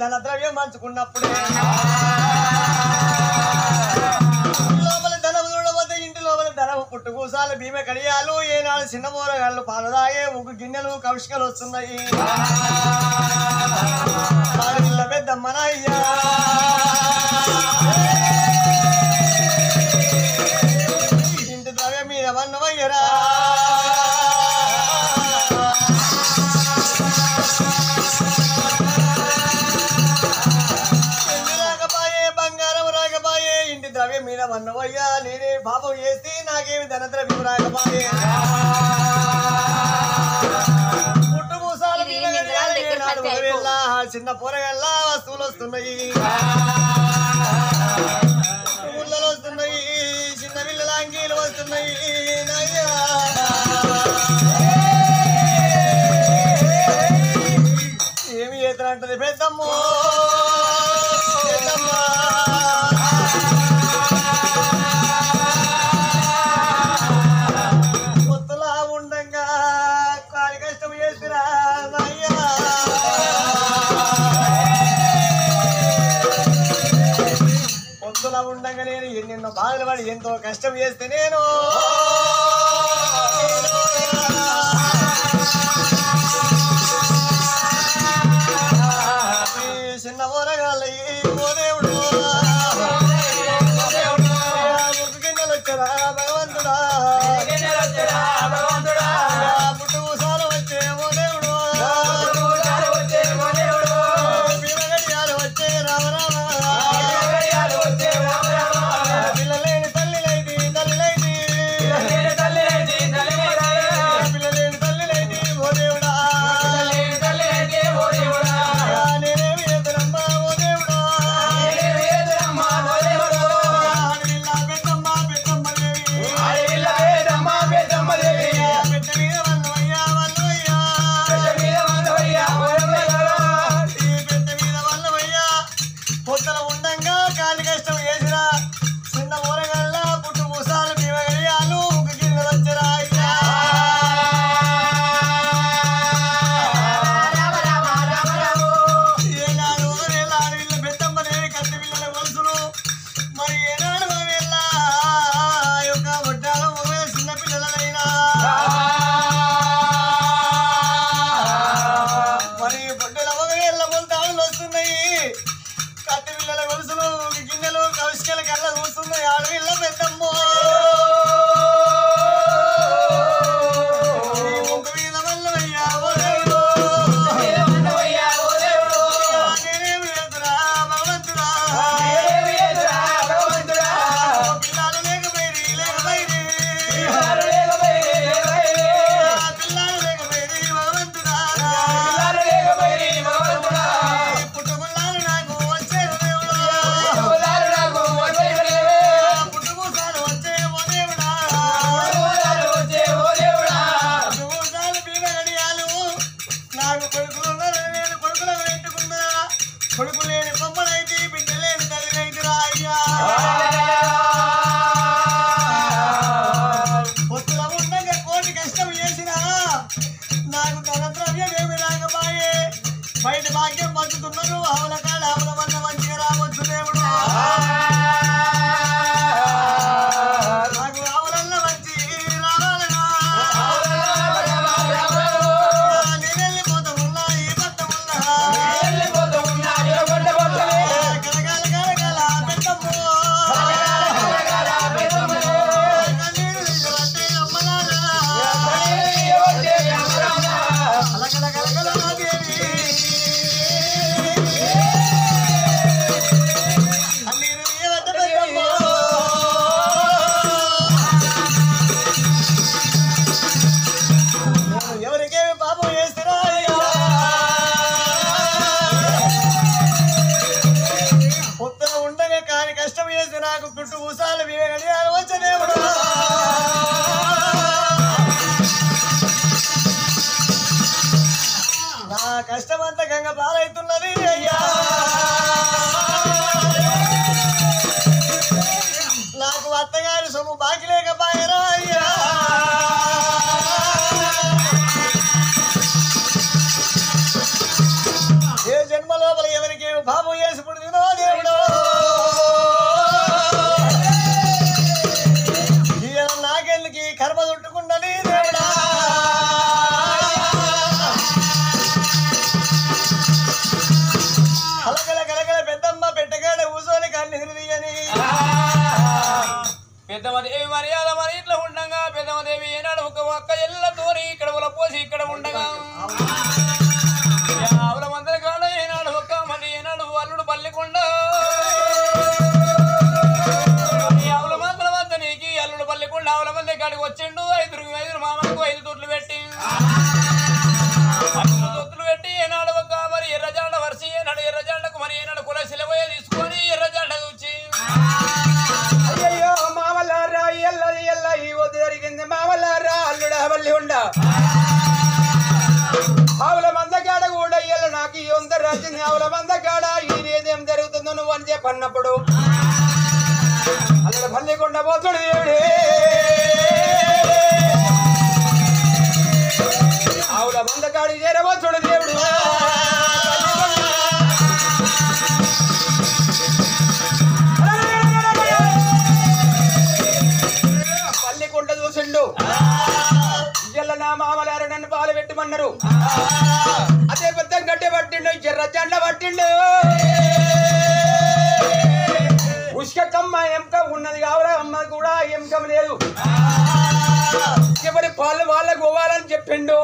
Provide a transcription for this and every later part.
ధనద్రవ్యం పంచుకున్నప్పుడే లోపల ధనం చూడబోతే ఇంటి లోపల ధనం పుట్టుకూసాలు భీమ కడియాలు ఏనాడు చిన్న మూరగాళ్ళు పాలదాగే ముగ్గు గిన్నెలు కవిష్కలు వస్తున్నాయి పెద్దమ్మనయ్యా ఇంటి ద్రవ్యం మీద వన్నవయ్యరా ద్రవ్యం మీద వన్నవయ్యా నేనే పాపం చేసి నాకేమి ధనద్రవ్యం రాకపోయే పుట్టుమూసాలు చిన్న పొరగల్లా వస్తువులు వస్తున్నాయి ముళ్ళలు వస్తున్నాయి చిన్న పిల్లల అంగీలు వస్తున్నాయి నయ్యా ఏమి చేతనంటది పెద్దమ్మ ఉండగా నేను ఎన్నెన్నో బాధలు పడి ఎంతో కష్టం చేస్తే నేను చిన్న ఊరగాళ్ళ దేవుడు గిన్నెలు వచ్చారా భగవంతుడా పుట్టుసాలు వచ్చే ఓ దేవుడు భీమగడియాలు వచ్చే రామరామ పిల్లలేని తల్లిలైది పాలవుతున్నది అయ్యా నాకు అత్తగారి సొమ్ము బాకి లేకపోయారా అయ్యా ఏ జన్మ లోపల ఎవరికి పాపం చేసి పుడుతుందో దేవుడు నాకెళ్ళకి కర్మ చుట్టుకుందని దేవుడా కలకల కలకల పెద్దమ్మ పెట్టగాడ ఊసోని కన్ను ఎదురుదీయని పెద్దమదేవి మర్యాద మరి ఇట్లా ఉండగా పెద్దమదేవి ఏనాడు ఒక ఒక్క ఎల్లతోని ఇక్కడ పోసి ఇక్కడ ఉండగా ఆవుల మందర కాడ ఏనాడు ఒక్క మరి ఏనాడు అల్లుడు పల్లికొండ ఆవుల మందర వద్ద నీకి అల్లుడు పల్లికొండ ఆవుల మంది కాడికి వచ్చిండు ఐదురు మామలకు 5 తొట్లు పెట్టి 5 తొట్లు పెట్టి ఏనాడు ఒక్క మరి ఎర్రజాండ వరిసి ఏనాడు ఎర్రజాండకు మరి ఏనాడు కుల సిలవయ్య తీసుకొని ఎర్రజాండ వచ్చి అయ్యో మామలారా ఎల్లది ఎల్ల ఈ వద్దు జరిగింది మామలారా అల్లుడ వల్లి ఉండ ఆవుల మందగాడ కూడా ఎల్ల నాకు ఈ వంద రాసింది ఆవుల మందగాడ ఇదేం జరుగుతుందో నువ్వు అని చెప్పన్నప్పుడు అల్లుడ వల్లి కొండ పోతుడు దేవుడే ఆవుల మందగాడి చేరబోతుడు దేవుడు పల్లికొండ చూసిండు ఇయ్యల నా మామలారు నన్ను పాలు పెట్టమన్నారు అదే పెద్ద గడ్డ పట్టిండు ఎర్ర జెండ పట్టిండు ఉష్కమ్మ ఎంక ఉన్నది కావురా అమ్మ కూడా ఎంకం లేదు ఎవరి పాలు వాళ్ళకు పోవాలని చెప్పిండు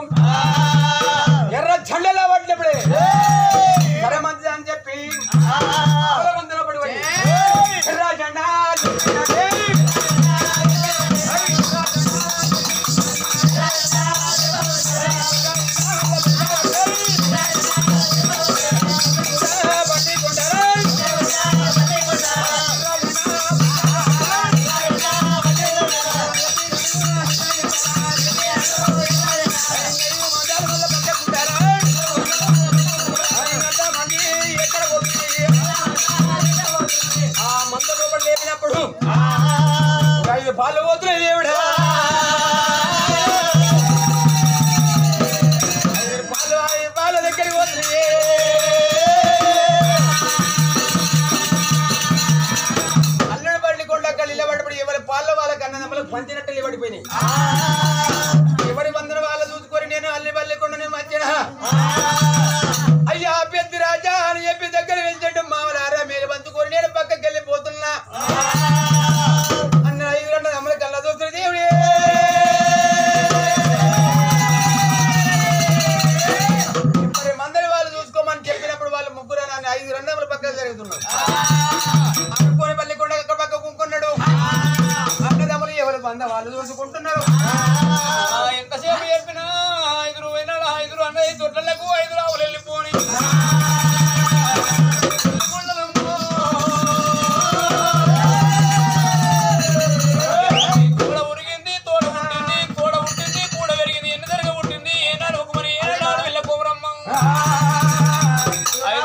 ఎర్ర జెండలో పట్టినప్పుడే సరే మంచిది అని చెప్పి మందిలో పడి ఎర్ర జెండా పాలు పోతున్నాయి దేవుడా పాల దగ్గరికి పోతున్నాయి అల్లుడు బండి కొండక్కలు ఇళ్ళబడి ఎవరి పాల వాళ్ళకన్నా నమ్మలకు పంచినట్టు ఇవ్వడిపోయినాయి ఎవరి మందరం వాళ్ళ చూసుకొని నేను అల్లి బల్లి కొండ నేను మధ్యన అయ్యా పెద్ద రాజా అని చెప్పి దగ్గర వెళ్తాడు మామలారా మీరు పంచుకొని నేను పక్కకి వెళ్ళిపోతున్నా అన్న 5 గంటల అమ్మల కళ్ళ చూస్తుంది దేవుడే మరి మందరి వాళ్ళు చూసుకోమని చెప్పినప్పుడు వాళ్ళు ముగ్గురు 5 గంటల పక్కన జరుగుతున్నారు అనుకోని పల్లికొండ ఎక్కడ పక్క కుంకున్నాడు అన్నదమ్ములు ఎవరు బంద వాళ్ళు చూసుకుంటున్నారు ఎంతసేపు చెప్పినా 5 అన్నది తొట్లకు 5 ఆవులు వెళ్ళిపోని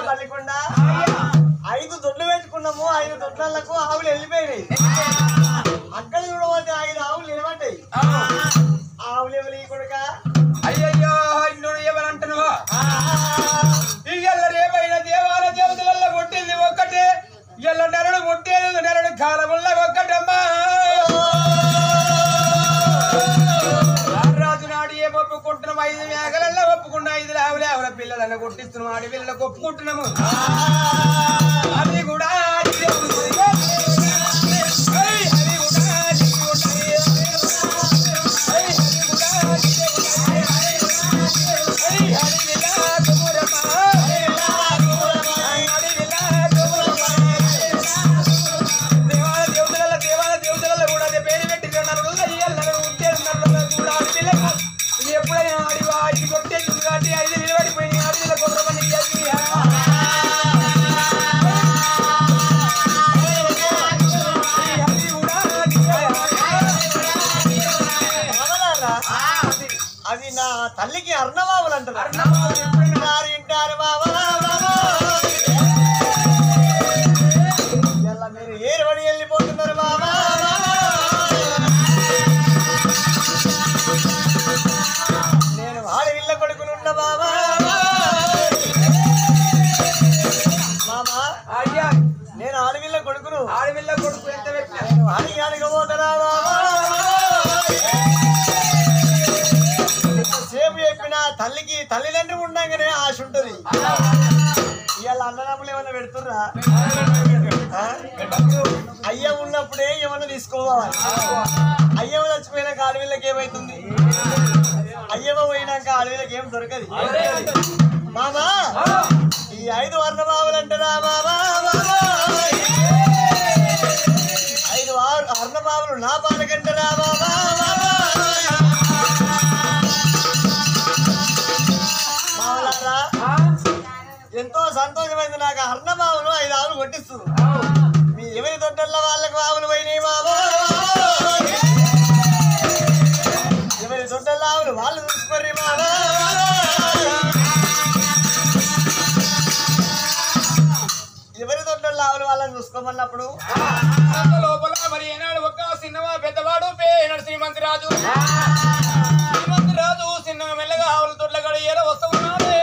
పల్లికొండ 5 దొడ్లు పెట్టుకున్నాము 5 దొడ్లకు ఆవులు వెళ్ళిపోయినాయి అక్కడ చూడబోతే 5 ఆవులు నిలబడ్డాయి ఆవులు ఎవరు ఈ కొడుక అయ్యయ్యో ఇల్లు ఎవరంటున్నావా ఇయ్యల్ల రేపైన దేవాల దేవతల కొట్టింది ఒక్కటే ఇయ్యల్ల నెరడు కొట్టేది నెరడు కాలముల్ల ఒక్కటమ్మా రాజు నాడు ఏం ఒప్పుకుంటున్నాం 5 మేకలల్లో ఒప్పుకున్న 5 ఆవుల పిల్లలను కొట్టిస్తున్నాం ఆడి పిల్లలకు ఒప్పుకుంటున్నాము అది కూడా దేవాల కూడా పేరు పెట్టి ఎప్పుడైనా ఆడివా ఇది కొట్టేది కాబట్టి 5 నిలబడిపోయినాయి ఆడిలో కొంతమంది అది నా తల్లికి అర్ణమావులు అంటారు ఎప్పుడైనా వింటారు వింటారు బాబా ఇలా మీరు ఏరుబడి వెళ్ళిపోతున్నారు బాబా నేను ఆడవిల్ల కొడుకునున్న బాబా మామా అయ్యా నేను ఆడవిల్ల కొడుకును ఆడపిల్ల కొడుకు ఎంత పెట్టినా నేను అడగబోతున్నా బాబా సేపు చెప్పిన తల్లికి తల్లిదండ్రులు ఉండగానే ఆశ ఉంటది ఇవాళ అన్నదమ్ములు ఏమన్నా పెడుతుర్రా అయ్య ఉన్నప్పుడే ఏమన్నా తీసుకోవాలి అయ్యవ చచ్చిపోయినాక అడవిళ్ళకి ఏమైతుంది అయ్యవ పోయినాక అడవిళ్ళకి ఏం దొరకదు మామా ఈ 5 వర్ణబాబులు అంటారా బాబా 5 వర్ణబాబులు నా పాలకంటారా బాబా మామలారా ఎంతో సంతోషమైంది నాకు అర్ణబాబులు 5 ఆవులు కొట్టిస్తుంది మీ ఎవరి దొడ్డల్లో వాళ్ళకి ఆవులు పోయినాయి బాబా ఎవరి దొడ్డల్లో ఆవులు వాళ్ళు చూసుకోర్రి బాబా ఎవరి దొడ్డల్లో ఆవులు వాళ్ళని చూసుకోమన్నప్పుడు లోపల మరి ఏనాడు ఒక చిన్నవా పెద్దవాడు పేనాడు శ్రీమంతిరాజు చిన్నగా మెల్లగా ఆవుల తొట్ల గడియల వస్తూ ఉన్నాడే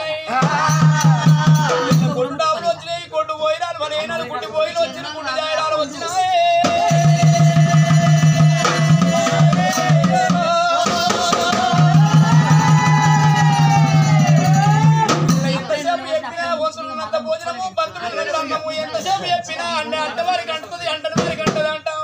వచ్చినాయి కొట్టావులు వచ్చినాయి కొట్టు పోయినాలు మరి ఏనాడు కుట్టి పోయిలు వచ్చిన కుట్టి జాయడాలు వచ్చినాయి ఎంతసేపు చెప్పినా వస్తున్నంత భోజనము బంధువులు అన్నము ఎంతసేపు చెప్పినా అంటే అంటవారికి అంటుతుంది అంటని వారికి అంటది అంటాం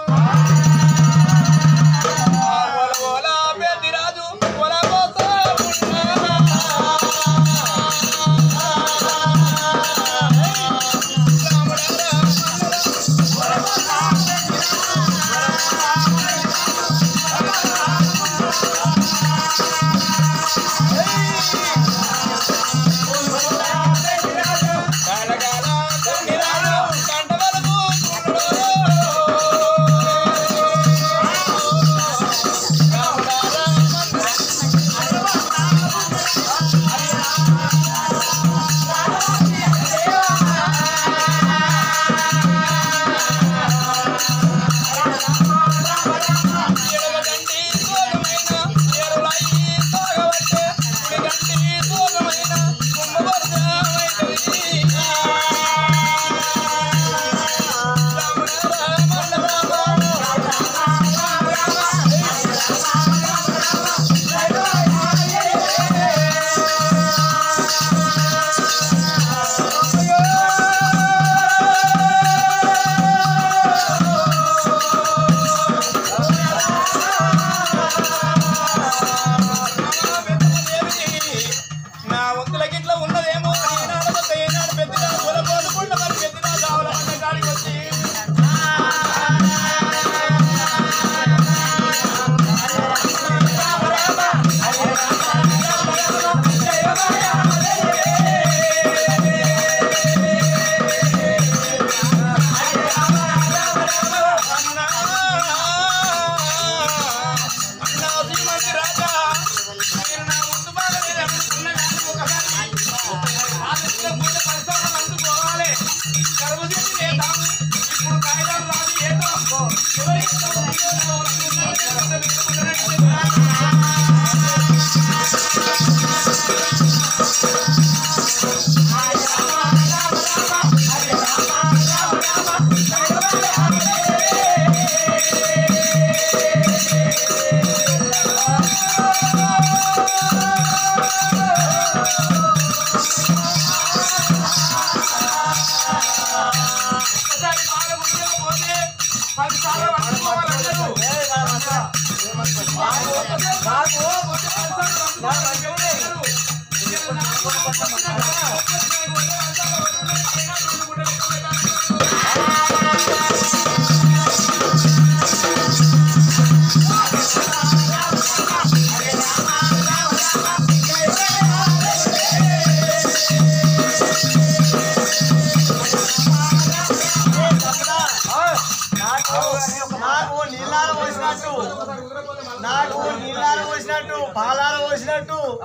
రాజు పాలాలు పోసినట్టు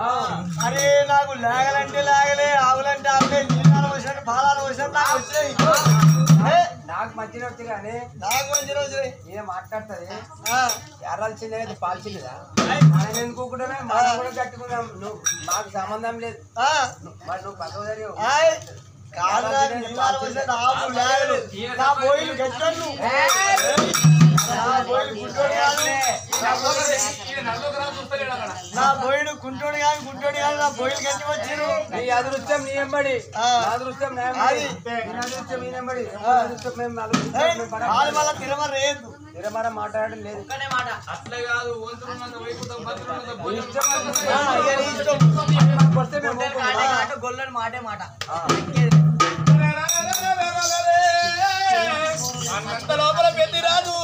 అరే నాకు లేగలంటే లేగలే ఆవులంటే ఆవులే నీళ్ళాలు పోసినట్టు పాలాలు పోసినట్టు నాకు వచ్చినాయి నాకు మంచిగా వచ్చి కానీ నాకు మంచిగా వచ్చినాయి ఏం మాట్లాడుతుంది ఎర్రలు చిన్నది పాలు చిన్నదా మనం ఎందుకుంటున్నా మనం కూడా కట్టుకున్నాం నువ్వు మాకు సంబంధం లేదు మరి నువ్వు పక్కకు జరిగావు నీళ్ళాలు పోసినట్టు ఆవు లేగలు నా బోయిలు గట్టు నా బోయిడు కుంటోడు కాదు నా బోయిలు గట్టి వచ్చారు నీ అదృష్టం నీ ఎంబడి అదృష్టం అదృష్టం నీ ఎంబడి అదృష్టం మేము మళ్ళీ తిరమర మాట్లాడడం లేదు అట్లే కాదు గొల్లని మాటే మాట అంత లోపల పెళ్లి రాదు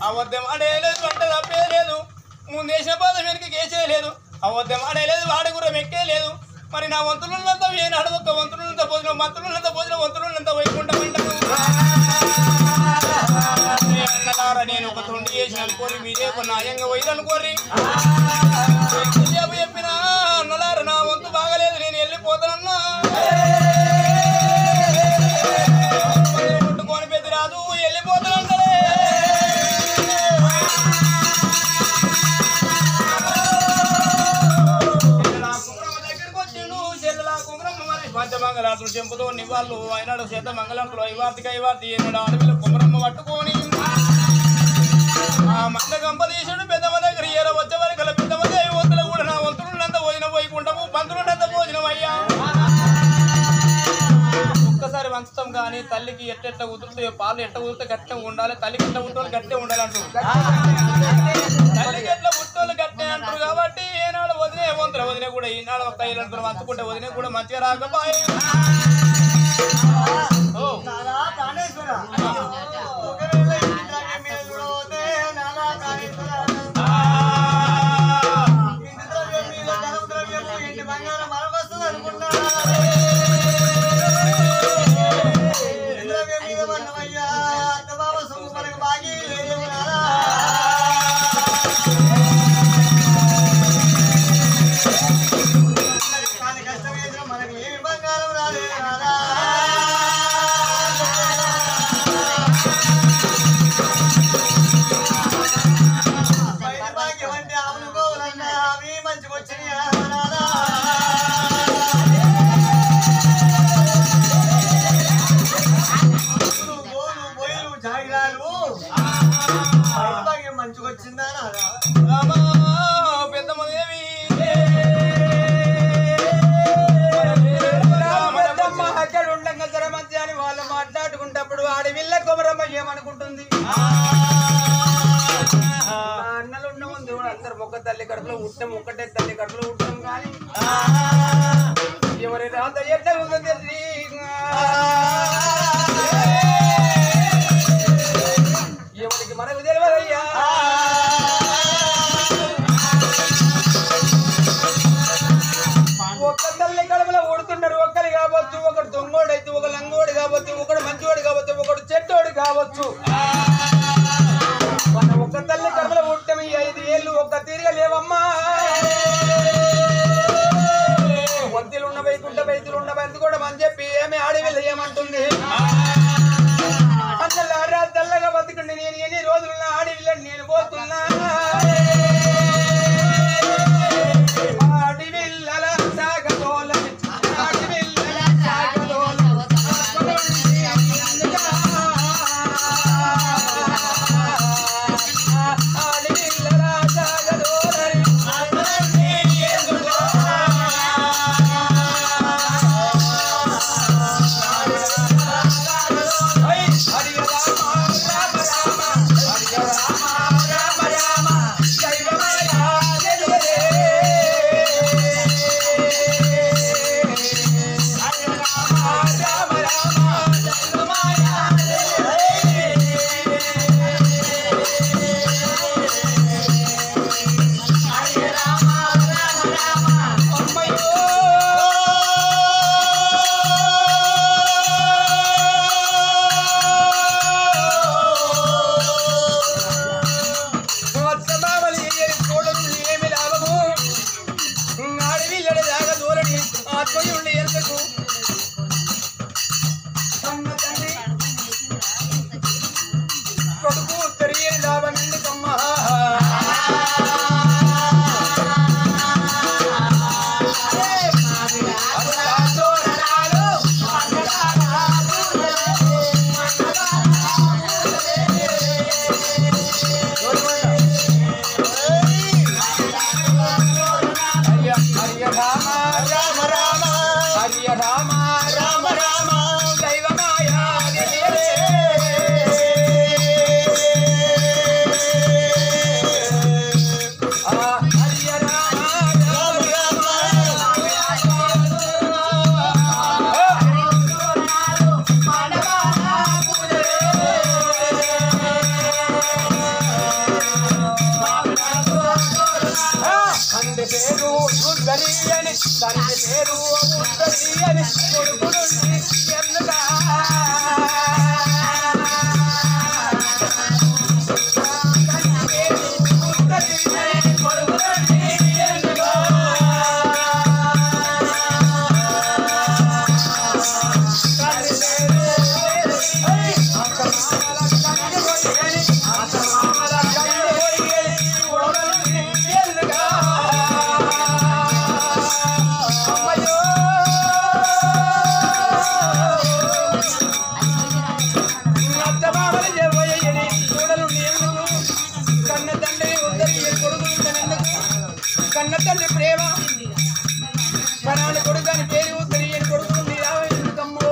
అబద్ధం ఆడేయలేదు వంట తప్పేయలేదు ముందేసిన పాదం వెనక కేసేయలేదు అబద్ధం ఆడేయలేదు వాడగురం ఎక్కేయలేదు మరి నా వంతులున్నంత ఏనాడు ఒక్క వంతులున్నంత భోజనం మంతులున్నంత భోజనం వంతులున్నంత వైకుంఠం అంటారు అన్నలారా నేను ఒక తొండి చేసిన అనుకోరి మీరే ఒక న్యాయంగా పోయిరనుకోరి చెప్పినా అన్నలారా నా వంతు బాగలేదు నేను వెళ్ళిపోతానన్నా కొట్టుకొని పెద్ద రాదు వెళ్ళిపోతానంటే దగ్గరకు వచ్చిండు చెల్లెలా కుంకుమ వాళ్ళు అయినాడు చేత మంగళంకులు ఐవార్తి ఏనాడు అడవిలో కుమరమ్మ పట్టుకొని ఆ మంద గంపదీశుడు పెద్దమ్మ దగ్గర ఏర వచ్చే వరకు పెద్దమ్మ దేవి వంతులు కూడా నా వంతులున్నంత పోయిన పోయికుంటాము పంతులున్నంత భోజనం అయ్యా ఒక్కసారి వంచుతాం కానీ తల్లికి ఎట్ట కుదురుతాయో పాలు ఎట్ట కుదిరితే గట్టిగా ఉండాలి తల్లికి ఎట్లా ఉట్టోళ్ళు గట్టిగా ఉండాలి అంటారు తల్లికి ఎట్లా ఉట్టోళ్ళు గట్టే అంటారు కాబట్టి ఏనాడు వదిలే వంతుల వదిలే కూడా ఈనాడు ఒక ఇలాంటి వంచుకుంటే వదిలే కూడా మంచిగా రాకపోయే నానా ప్రాణేశ్వర ఒకవేళ ఇంటి మీద చూడబోతే నానా ప్రాణేశ్వర ఇంటి ద్రవ్యం మీద ధనం ద్రవ్యము ఇంటి బంగారం మనకొస్తుంది అనుకున్నా ద్రవ్యం మీద మన్నమయ్యా అత్త బాబా సొమ్ము మనకు బాగి లేదు నానా కానీ కష్టం చేసిన మనకి ఏమి బంగారం రాలేదు నానా మంచిగొచ్చిందా పెద్దమ్మదేవి అక్కడ ఉండగా సరే మధ్య అని వాళ్ళు మాట్లాడుకుంటప్పుడు ఆడవిల్ల కొమరమ్మ ఏమనుకుంటుంది అన్నలు ఉన్న ముందు అందరు ఒక్క తల్లి కడుపులో ఉట్టం ఒక్కటే తల్లి కడుపులో ఉట్టం కానీ ఎవరి రాత ఎట్లా ఉందో ఎవరికి మనకు తెలియదయ్యా ఒక్క తల్లి కడుపులో ఉడుతున్నారు ఒక్కరి కావచ్చు ఒకడు దొంగోడు అయితే ఒక లంగోడు కావచ్చు ఒకడు మంచివాడు కావచ్చు ఒకడు చెట్టోడు కావచ్చు మన ఒక్క తల్లి కడుపులో ఉట్టం ఈ 5 ఏళ్ళు ఒక్క తీరుగా లేవమ్మా వంతులు ఉన్న వైకుంఠ వైద్యులు ఉన్న వైద్యు కూడా అని చెప్పి ఏమి ఆడవిల్ల ఏమంటుంది అందరు తెల్లగా బతుకుండి నేను ఎన్ని రోజులు ఆడవిల్ల నేను పోతున్నా ఆడవిల్లల సాగదోల ఆడవిల్లల సాగదోల ఆడవిల్లల సాగదోల కొడుకు తెలియని లాభనండి కమ్మ హరియ రామ రామ రామ హరియ రామ రామ రామ దైవమాయా పేరు సుందరి అని తండ్రి పేరు సుందరి అని కొడుకు నుండి ఎందుగా Oh కన్న తల్లి ప్రేమ పరాని కొడుకు అని పేరు తెలియని కొడుకు ఎందుకమ్మో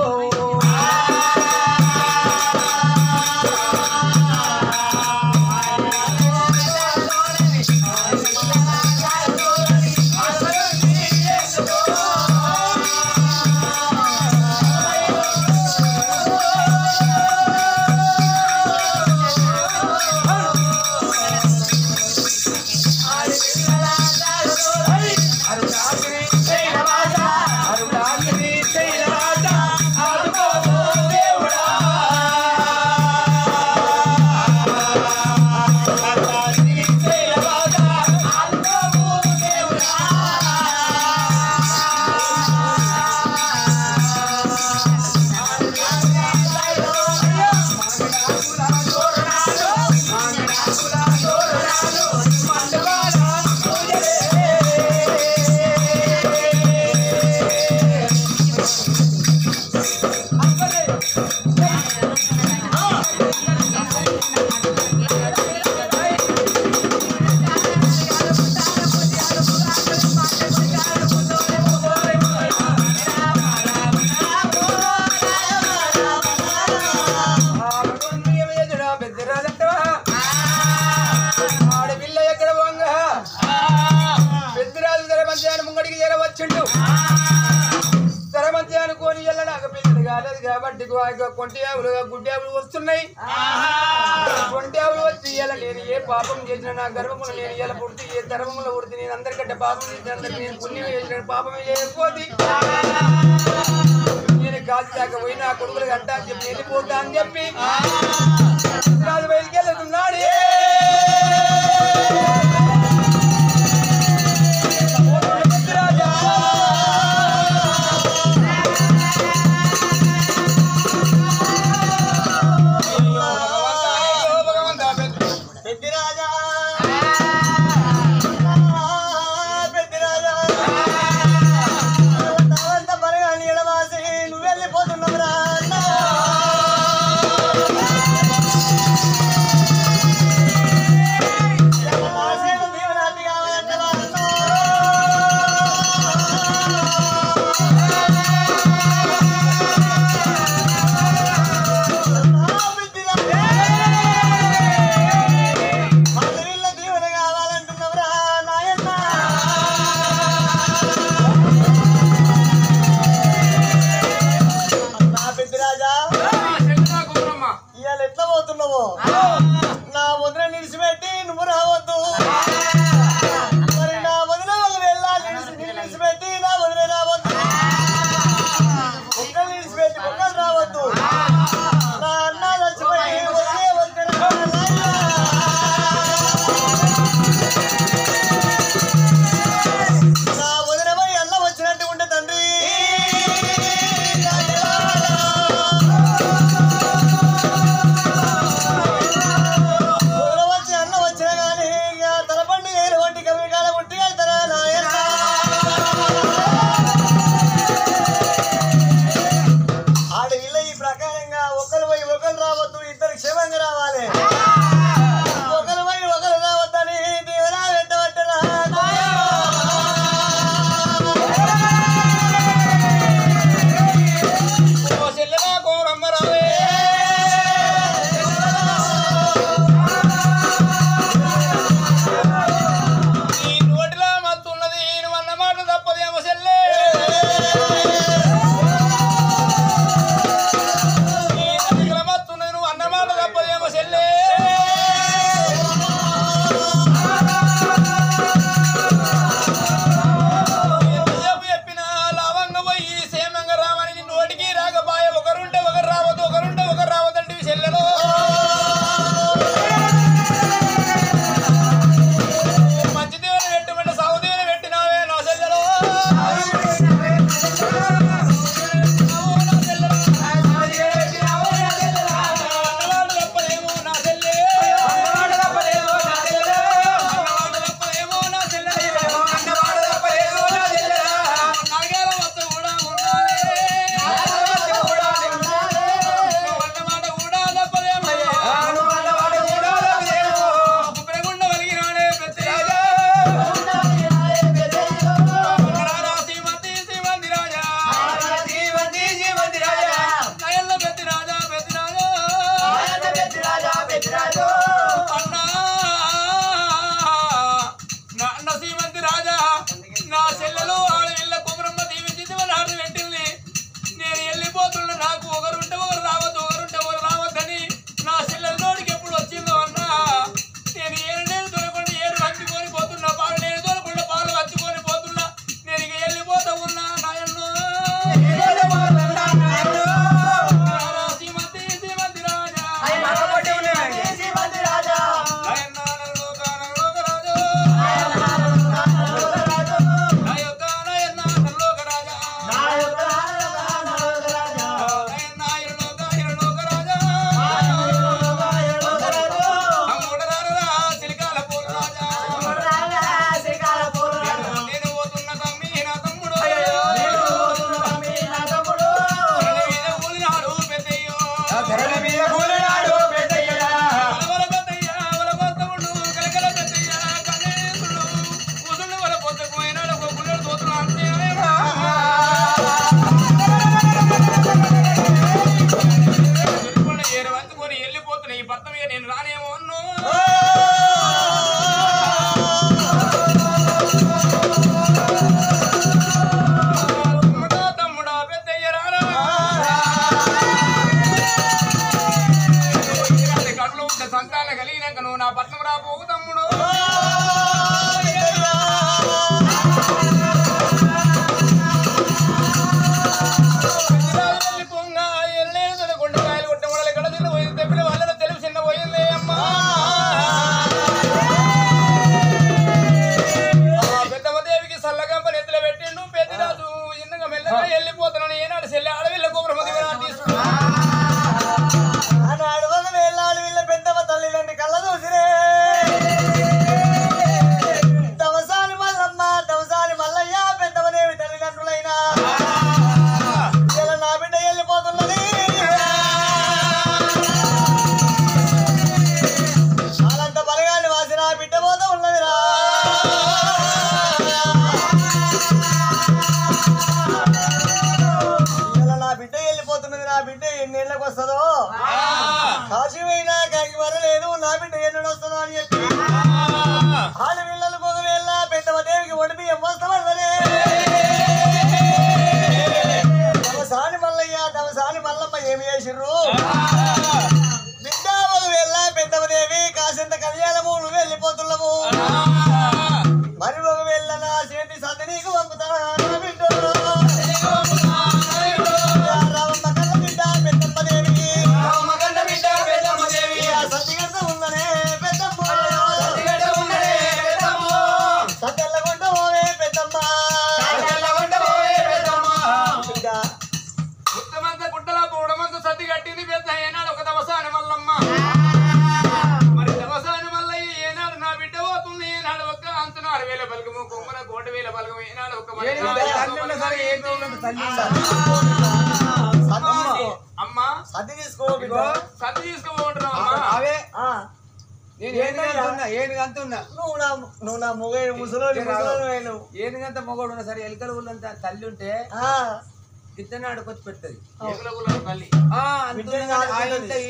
కాబట్టి కొంటి ఆవులు గుడ్డి ఆవులు వస్తున్నాయి కొంటి ఆవులు వచ్చి ఇలా నేను ఏ పాపం చేసిన నా గర్భములు నేను ఇలా పుడితే ఏ ధర్మంలో పుడితే నేను అందరికంటే పాపం చేసిన అందరికి నేను పుణ్యం చేసిన పాపం చేయకపోతే నేను కాదు దాకా పోయి నా కొడుకులు గంట అని చెప్పి వెళ్ళిపోతా అని చెప్పి రాజు బయటికి వెళ్తున్నాడు నా వదిన నిలిచిపెట్టి నువ్వు రావద్దు మరి నా వదిన వెళ్ళాలి నిలిచిపెట్టి నా వదిన రావద్దు ఒక్కరు నిలిచిపెట్టి ఒక్కరు రావద్దు నా అన్న చచ్చిపోయి వదిలే వదిన నా వదిన పోయి అన్న వచ్చినట్టు ఉంటే తండ్రి పట్నమే నేను రానేమో అన్నో తమ్ముడా పెద్దయ్య రారా కళ్ళు ఉంటే సంతాన కలిగినాక నువ్వు నా పట్నం రాబోవు తమ్ముడు వెళ్ళిపోతున్నాను ఏనాడు చెల్లి అడవిలో గోపురం అడవల వేళ్ళాడు వీళ్ళ పెద్దమ్మ తల్లిదండ్రి కళ్ళ చూసిరే దవసాని మల్లమ్మ దవసాని మల్లయ్య పెద్దమ్మదేవి తల్లిదండ్రులైనా ఇలా నా బిడ్డ వెళ్ళిపోతున్నది వాళ్ళంత బలగాన్ని వాసి నా బిడ్డ పోతా ఉన్నదిరా బిడ్డ వెళ్ళిపోతున్నది నా బిడ్డ ఎన్నేళ్ళకి వస్తుందో కాశీమైనా కాకి వరలేదు నా బిడ్డ ఎన్నడు వస్తుందో అని చెప్పి ఆడపిల్లలు పొగవేళ్ళ పెద్దమ్మదేవికి ఒడిపి వస్తామన్నదే తమసాని మల్లయ్య తమసాని మల్లమ్మ ఏమి చేసిర్రు బిడ్డ పొగవేళ్ళ పెద్దమ్మదేవి కాసింత కళ్యాణము నువ్వు వెళ్ళిపోతున్నావు మరి ఒకవేళ నా చేతి సతి నీకు పంపుతా బిడ్డ అమ్మా సర్ది తీసుకో సర్ది తీసుకోమంటున్నావు అవే ఏనుగంతున్నా నువ్వు నా మొగైన ముసలోని ఏనుగంత మొగోడు ఉన్నా సరే ఎలుకల ఊళ్ళంతా తల్లి ఉంటే ఇద్దరిని ఆడుకొచ్చి పెడుతుంది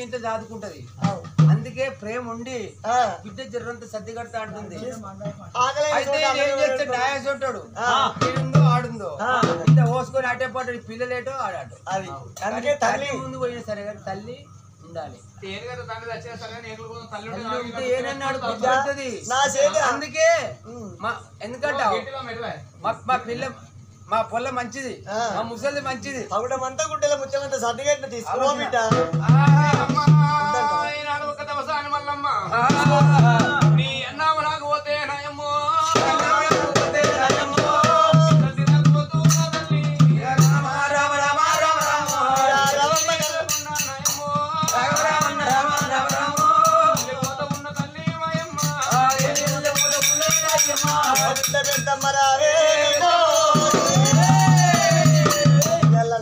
ఇంత దాదుకుంటది అందుకే ప్రేమ ఉండి బిడ్డ జర్రంతా సర్ది కడతా ఆడుతుంది అయితే ఏం చేస్తే డాయస్ ఉంటాడు ఈడుందో ఆడుందో ఇంత పోసుకొని అటే పాటు పిల్లలేటో ఆడాడు అది అందుకే తల్లి ముందు పోయినా సరే కానీ తల్లి ఉండాలి అందుకే ఎందుకంటే మా పొల్ల మంచిది మా ముసలి మంచిది పగుడమంతా గుడ్డల ముత్యమంతా సర్దిగట్టు తీసుకో బిడ్డ నీ అన్నామ నాకు పోతే నయమ్మో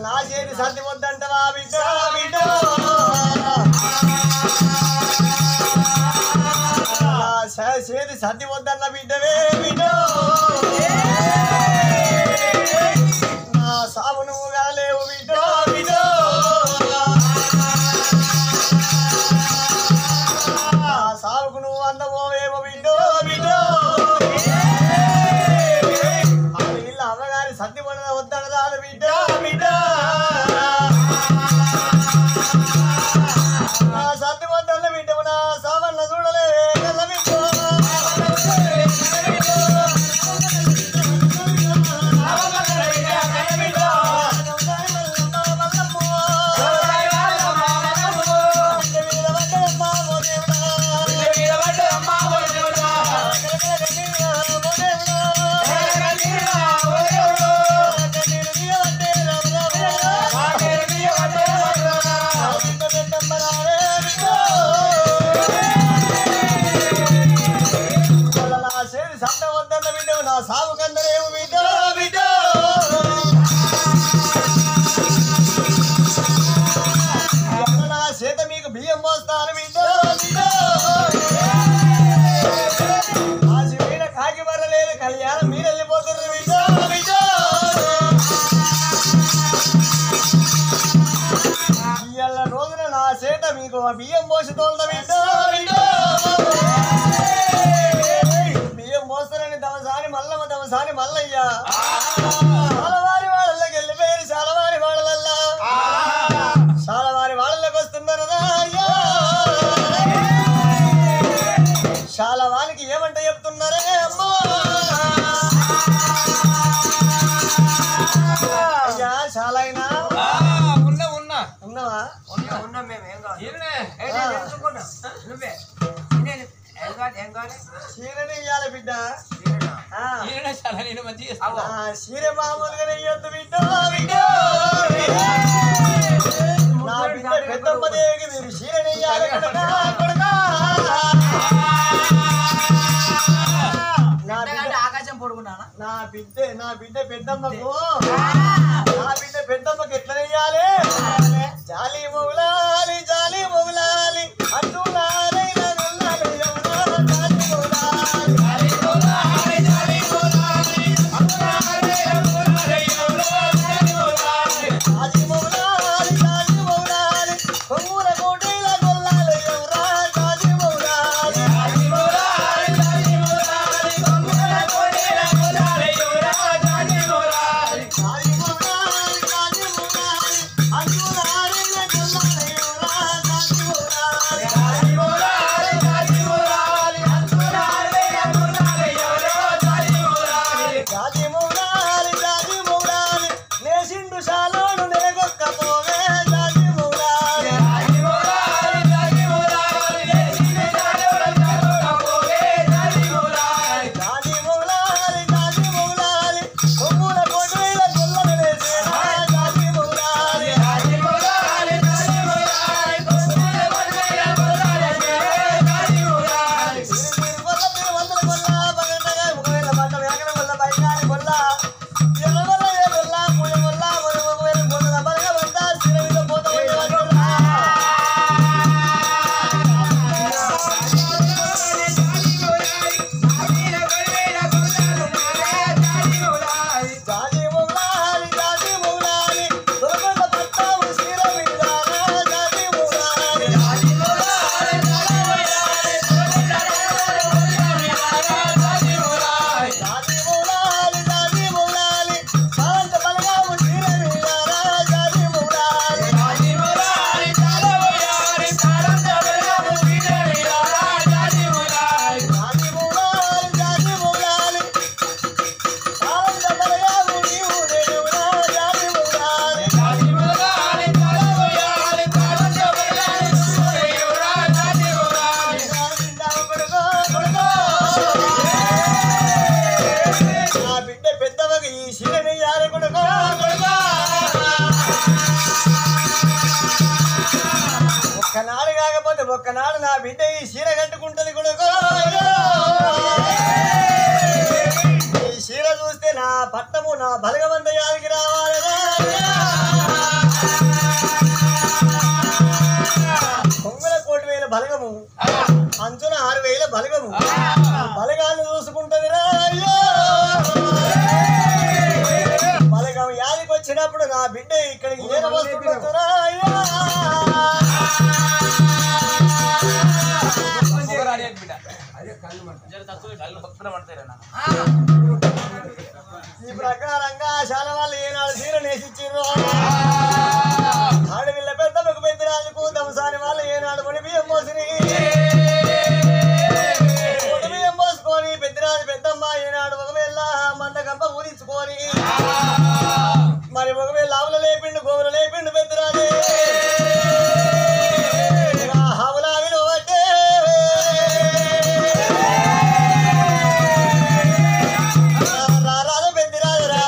నా చేతి సర్ది వద్దంటవా బిడ్డ బిడ్డ చేతి సర్ది వద్దన్న బిడ్డవే బిడ్డ నా సాగు నువ్వు కాలేవు బిడ్డ బిడ్డ నా సాగుకు నువ్వు అందబోవేమో బిడ్డ బిడ్డ అమ్మగారి సర్ది పడ వద్దనరాదు బిడ్డ బిడ్డ నా సర్ది వద్దన్న బిడ్డ నా సావన్న చూడలే కళ్ళ బిడ్డ నా సాగు కందరేవు బిడ్డ బిడ్డ నా చేత మీకు బియ్యం పోస్తాను బిడ్డ బిడ్డ ఆశ మీద కాకి వరలేదు కళ్యాణం మీరు వెళ్ళిపోతున్నారు బిడ్డ బిడ్డ ఇవాళ రోజున నా చేత మీకు బియ్యం పోసి తోలుతా బిడ్డ దమసాని మల్లయ్య చాలవారి వాళ్ళకి వెళ్ళిపోయారు చాలవారి వాళ్ళల్లా చాలవారి వాళ్ళకి వస్తున్నారు అయ్యా చాలవానికి ఏమంటే చెప్తున్నారే అమ్మా అయ్యా చాలా అయినా ఉన్నావా చీరని ఇయ్యాలి బిడ్డ చీర మామూలుగా నెయ్యొద్దు బిడ్డ నా బిడ్డ పెద్దమ్మ దేవికి మీరు చీర నెయ్యాలి కొడుకా ఆకాశం పొడుగున్నానా నా బిడ్డ పెద్దమ్మకు ఎట్లా నెయ్యాలి జాలి మొగులాలి అంటున్నారైనా ఒక్కనాడు కాకపోతే ఒక్కనాడు నా బిడ్డ ఈ చీర కట్టుకుంటది కొడుకు ఈ చీర చూస్తే నా పట్టము నా బలగవంత యాదికి రావాలి కొంగుల 1,00,000 బలగము అంచున 6,000 బలగము బలగాన్ని చూసుకుంటది రా బలగం యాదికి వచ్చినప్పుడు నా బిడ్డ ఇక్కడికి ఏర వస్తుందిరా ఈ ప్రకారంగా చాలా వాళ్ళు ఏనాడు చీర నేసిచ్చిర్రు ఆడవిల్ల పెద్దమ్మకు పెద్దరాజుకు దమసాని వాళ్ళు ఏనాడు పొడి బియ్యం పోసిని పొడి బియ్యం పోసుకొని పెద్దరాజు పెద్దమ్మ ఏనాడు ఒకవేళ మంద గంప ఊరించుకొని మరి ఒకవేళ ఆవులు లేపిండు గోవులు లేపిండు పెద్దరాజే ఆవులావిలో అంటే రారాదు పెద్దరాజురా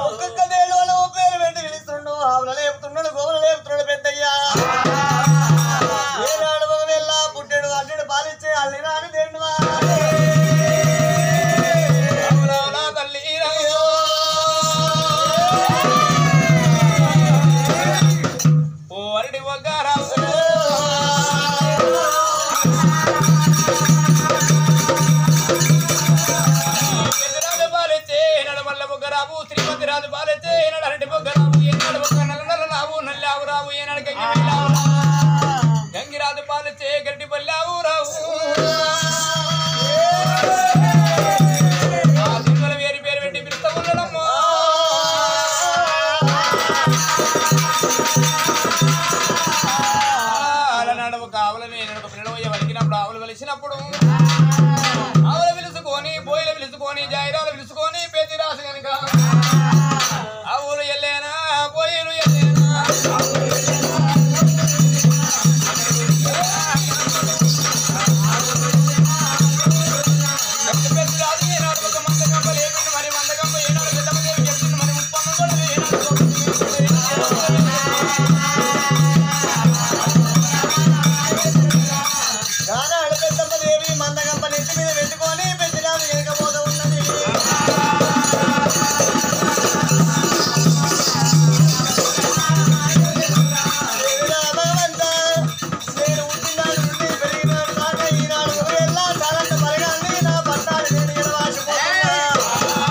ఒక్కొక్క దేళ్ళు గానాడు పెద్దమ్మ దేవి మందగంప నెత్తి మీద పెట్టుకొని